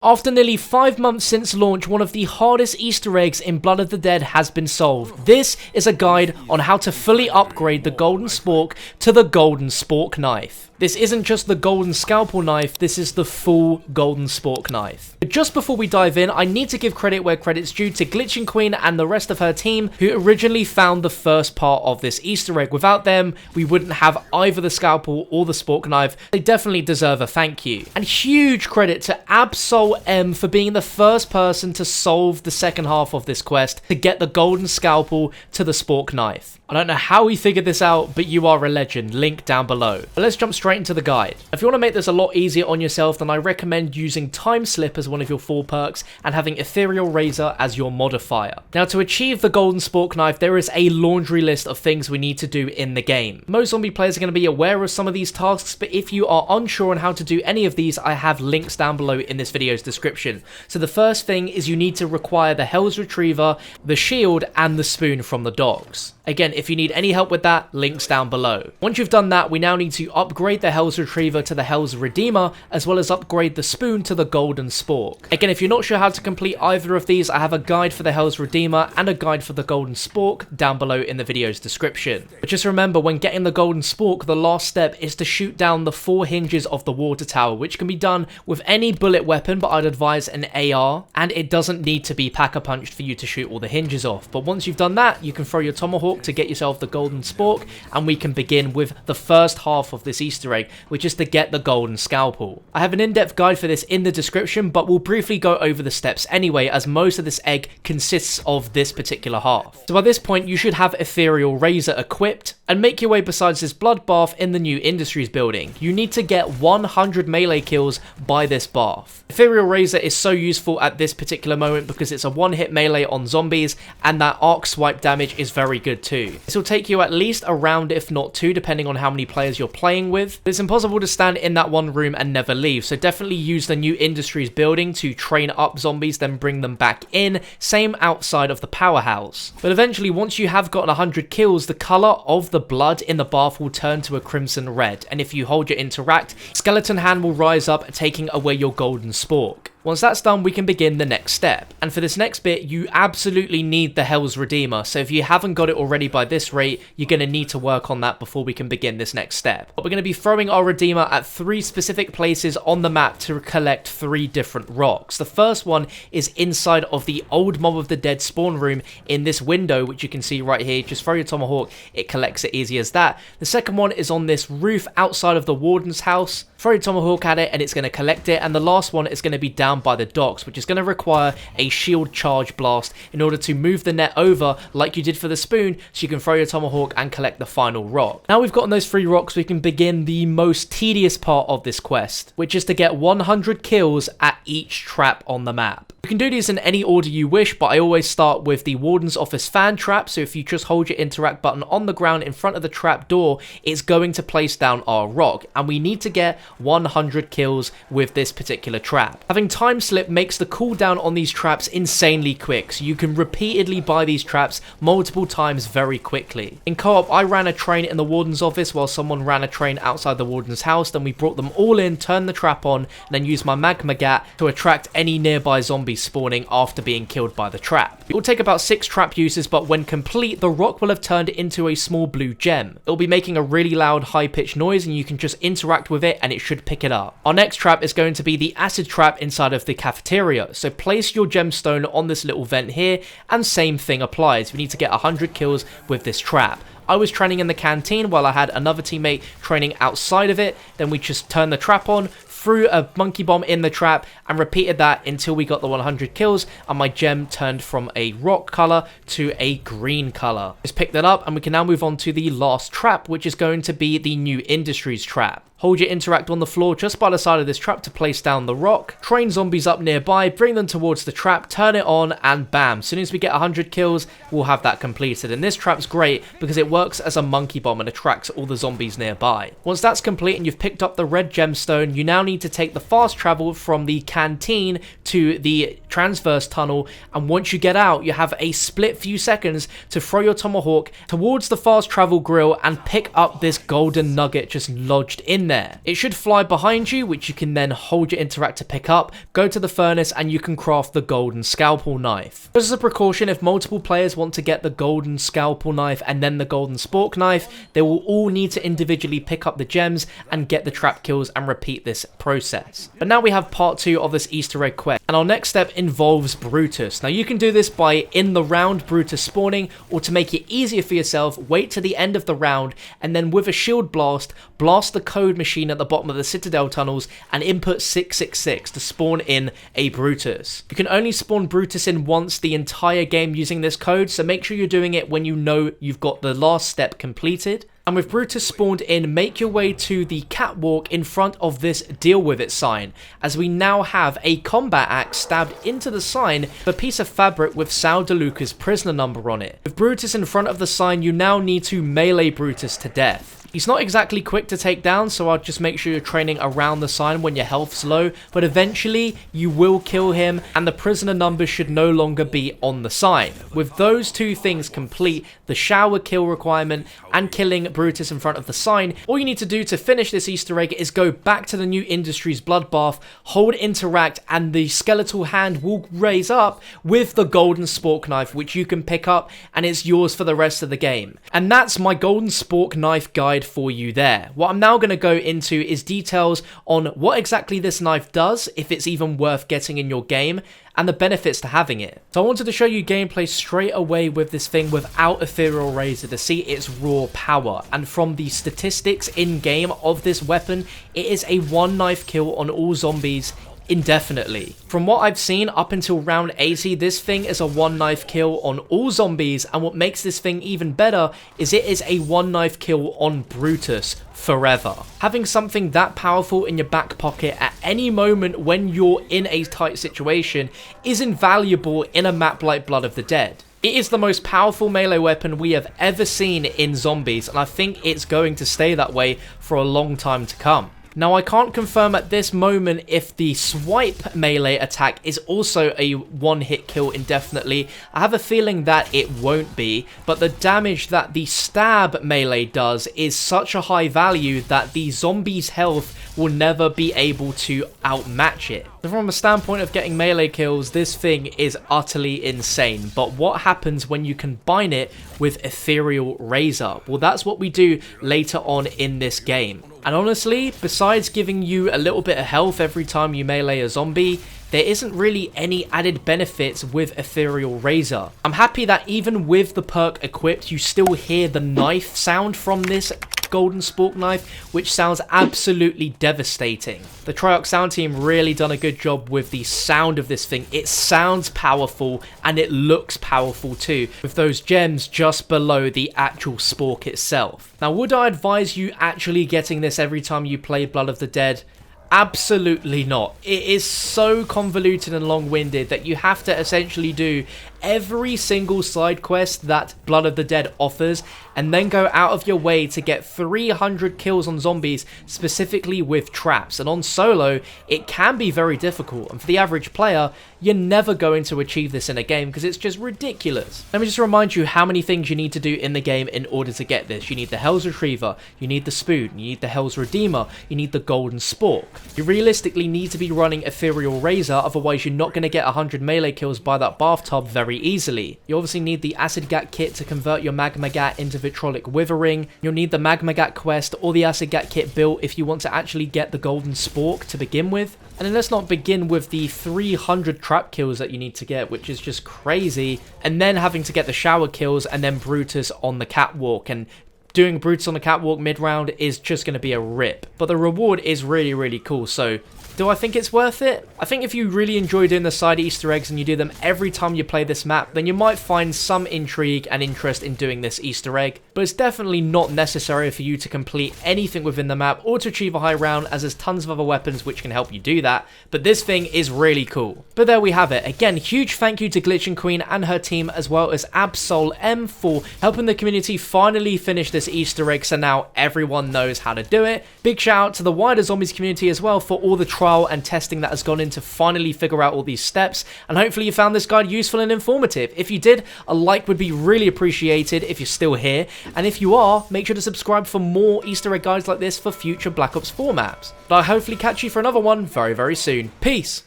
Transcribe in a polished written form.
After nearly 5 months since launch, one of the hardest Easter eggs in Blood of the Dead has been solved. This is a guide on how to fully upgrade the Golden Spork to the Golden Spork Knife. This isn't just the Golden Scalpel Knife, this is the full Golden Spork Knife. But just before we dive in, I need to give credit where credit's due to Glitching Queen and the rest of her team who originally found the first part of this Easter egg. Without them, we wouldn't have either the Scalpel or the Spork Knife. They definitely deserve a thank you. And huge credit to Absol M for being the first person to solve the second half of this quest to get the Golden Scalpel to the Spork Knife. I don't know how he figured this out, but you are a legend. Link down below. But let's jump straight into the guide. If you want to make this a lot easier on yourself, then I recommend using Time Slip as one of your 4 perks and having Ethereal Razor as your modifier. Now, to achieve the Golden Spork Knife, there is a laundry list of things we need to do in the game. Most zombie players are going to be aware of some of these tasks, but if you are unsure on how to do any of these, I have links down below in this video's description. So the first thing is you need to require the Hell's Retriever, the shield, and the spoon from the dogs. Again, if you need any help with that, links down below. Once you've done that, we now need to upgrade the Hell's Retriever to the Hell's Redeemer, as well as upgrade the spoon to the Golden Spork. Again, if you're not sure how to complete either of these, I have a guide for the Hell's Redeemer and a guide for the Golden Spork down below in the video's description. But just remember, when getting the Golden Spork, the last step is to shoot down the 4 hinges of the water tower, which can be done with any bullet weapon, but I'd advise an AR, and it doesn't need to be pack-a-punched for you to shoot all the hinges off. But once you've done that, you can throw your tomahawk to get yourself the Golden Spork, and we can begin with the first half of this Easter egg, which is to get the Golden Scalpel. I have an in-depth guide for this in the description, but we'll briefly go over the steps anyway, as most of this egg consists of this particular half. So by this point, you should have Ethereal Razor equipped, and make your way besides this bloodbath in the new Industries building. You need to get 100 melee kills by this bath. Ethereal Razor is so useful at this particular moment because it's a one-hit melee on zombies, and that arc swipe damage is very good too. This will take you at least a round, if not 2, depending on how many players you're playing with. But it's impossible to stand in that one room and never leave, so definitely use the new Industries building to train up zombies, then bring them back in. Same outside of the powerhouse. But eventually, once you have gotten 100 kills, the color of the blood in the bath will turn to a crimson red, and if you hold your interact, skeleton hand will rise up, taking away your Golden Spork. Once that's done, we can begin the next step. And for this next bit, you absolutely need the Hell's Redeemer. So if you haven't got it already by this rate, you're going to need to work on that before we can begin this next step. But we're going to be throwing our Redeemer at 3 specific places on the map to collect 3 different rocks. The first one is inside of the old Mob of the Dead spawn room in this window, which you can see right here. Just throw your tomahawk, it collects it easy as that. The second one is on this roof outside of the warden's house. Throw your tomahawk at it and it's going to collect it. And the last one is going to be down by the docks, which is going to require a shield charge blast in order to move the net over like you did for the spoon, so you can throw your tomahawk and collect the final rock. Now we've gotten those 3 rocks, we can begin the most tedious part of this quest, which is to get 100 kills at each trap on the map. You can do these in any order you wish, but I always start with the Warden's Office fan trap, so if you just hold your interact button on the ground in front of the trap door, it's going to place down our rock, and we need to get 100 kills with this particular trap. Having Time Slip makes the cooldown on these traps insanely quick, so you can repeatedly buy these traps multiple times very quickly. In co-op, I ran a train in the Warden's office while someone ran a train outside the Warden's house, then we brought them all in, turned the trap on, and then used my magma gat to attract any nearby zombies spawning after being killed by the trap. It will take about 6 trap uses, but when complete, the rock will have turned into a small blue gem. It will be making a really loud, high-pitched noise, and you can just interact with it and it should pick it up. Our next trap is going to be the acid trap inside of the cafeteria, so place your gemstone on this little vent here, and same thing applies. We need to get 100 kills with this trap. I was training in the canteen while I had another teammate training outside of it, then we just turned the trap on, threw a monkey bomb in the trap, and repeated that until we got the 100 kills, and my gem turned from a rock color to a green color. Just picked that up, and we can now move on to the last trap, which is going to be the new Industries trap. Hold your interact on the floor just by the side of this trap to place down the rock, train zombies up nearby, bring them towards the trap, turn it on, and bam, as soon as we get 100 kills, we'll have that completed. And this trap's great because it works as a monkey bomb and attracts all the zombies nearby. Once that's complete and you've picked up the red gemstone, you now need to take the fast travel from the canteen to the transverse tunnel, and once you get out, you have a split few seconds to throw your tomahawk towards the fast travel grill and pick up this golden nugget just lodged in there. It should fly behind you, which you can then hold your interact to pick up, go to the furnace, and you can craft the Golden Scalpel Knife. Just as a precaution, if multiple players want to get the Golden Scalpel Knife and then the Golden Spork Knife, they will all need to individually pick up the gems and get the trap kills and repeat this process. But now we have part 2 of this Easter egg quest, and our next step involves Brutus. Now you can do this by in the round Brutus spawning, or to make it easier for yourself, wait to the end of the round and then with a shield blast the code machine at the bottom of the Citadel tunnels and input 666 to spawn in a Brutus. You can only spawn Brutus in once the entire game using this code, so make sure you're doing it when you know you've got the last step completed. And with Brutus spawned in, make your way to the catwalk in front of this deal with it sign, as we now have a combat axe stabbed into the sign with a piece of fabric with Sal DeLuca's prisoner number on it. With Brutus in front of the sign, you now need to melee Brutus to death. He's not exactly quick to take down, so I'll just make sure you're training around the sign when your health's low, but eventually you will kill him and the prisoner numbers should no longer be on the sign. With those two things complete, the shower kill requirement and killing Brutus in front of the sign, all you need to do to finish this Easter egg is go back to the New Industries bloodbath, hold interact, and the skeletal hand will raise up with the Golden Spork Knife, which you can pick up and it's yours for the rest of the game. And that's my Golden Spork Knife guide for you there. What I'm now going to go into is details on what exactly this knife does, if it's even worth getting in your game, and the benefits to having it. So I wanted to show you gameplay straight away with this thing without Ethereal Razor to see its raw power, and from the statistics in game of this weapon, it is a one knife kill on all zombies indefinitely. From what I've seen up until round 80, this thing is a one knife kill on all zombies, and what makes this thing even better is it is a one knife kill on Brutus forever. Having something that powerful in your back pocket at any moment when you're in a tight situation is invaluable in a map like Blood of the Dead. It is the most powerful melee weapon we have ever seen in zombies, and I think it's going to stay that way for a long time to come. Now, I can't confirm at this moment if the swipe melee attack is also a one-hit kill indefinitely. I have a feeling that it won't be, but the damage that the stab melee does is such a high value that the zombie's health will never be able to outmatch it. So from a standpoint of getting melee kills, this thing is utterly insane. But what happens when you combine it with Ethereal Razor? Well, that's what we do later on in this game. And honestly, besides giving you a little bit of health every time you melee a zombie, there isn't really any added benefits with Ethereal Razor. I'm happy that even with the perk equipped, you still hear the knife sound from this Golden Spork Knife, which sounds absolutely devastating. The Triox sound team really done a good job with the sound of this thing. It sounds powerful and it looks powerful too, with those gems just below the actual spork itself. Now, would I advise you actually getting this every time you play Blood of the Dead? Absolutely not. It is so convoluted and long-winded that you have to essentially do every single side quest that Blood of the Dead offers and then go out of your way to get 300 kills on zombies, specifically with traps. And on solo, it can be very difficult, and for the average player, you're never going to achieve this in a game because it's just ridiculous. Let me just remind you how many things you need to do in the game in order to get this. You need the Hell's Retriever, you need the Spoon, you need the Hell's Redeemer, you need the Golden Spork. You realistically need to be running Ethereal Razor, otherwise you're not going to get 100 melee kills by that bathtub very easily. You obviously need the Acid Gat kit to convert your Magma Gat into Vitrolic Withering. You'll need the Magma Gat quest or the Acid Gat kit built if you want to actually get the Golden Spork to begin with. And then let's not begin with the 300 trap kills that you need to get, which is just crazy. And then having to get the shower kills and then Brutus on the catwalk. And doing Brutus on the catwalk mid-round is just going to be a rip. But the reward is really, really cool. So do I think it's worth it? I think if you really enjoy doing the side Easter eggs and you do them every time you play this map, then you might find some intrigue and interest in doing this Easter egg. But it's definitely not necessary for you to complete anything within the map or to achieve a high round, as there's tons of other weapons which can help you do that. But this thing is really cool. But there we have it. Again, huge thank you to Glitching Queen and her team, as well as Absol M for helping the community finally finish this Easter egg, so now everyone knows how to do it. Big shout out to the wider Zombies community as well for all the try trial and testing that has gone in to finally figure out all these steps, and hopefully you found this guide useful and informative. If you did, a like would be really appreciated if you're still here, and if you are, make sure to subscribe for more Easter egg guides like this for future Black Ops 4 maps. But I'll hopefully catch you for another one very, very soon. Peace!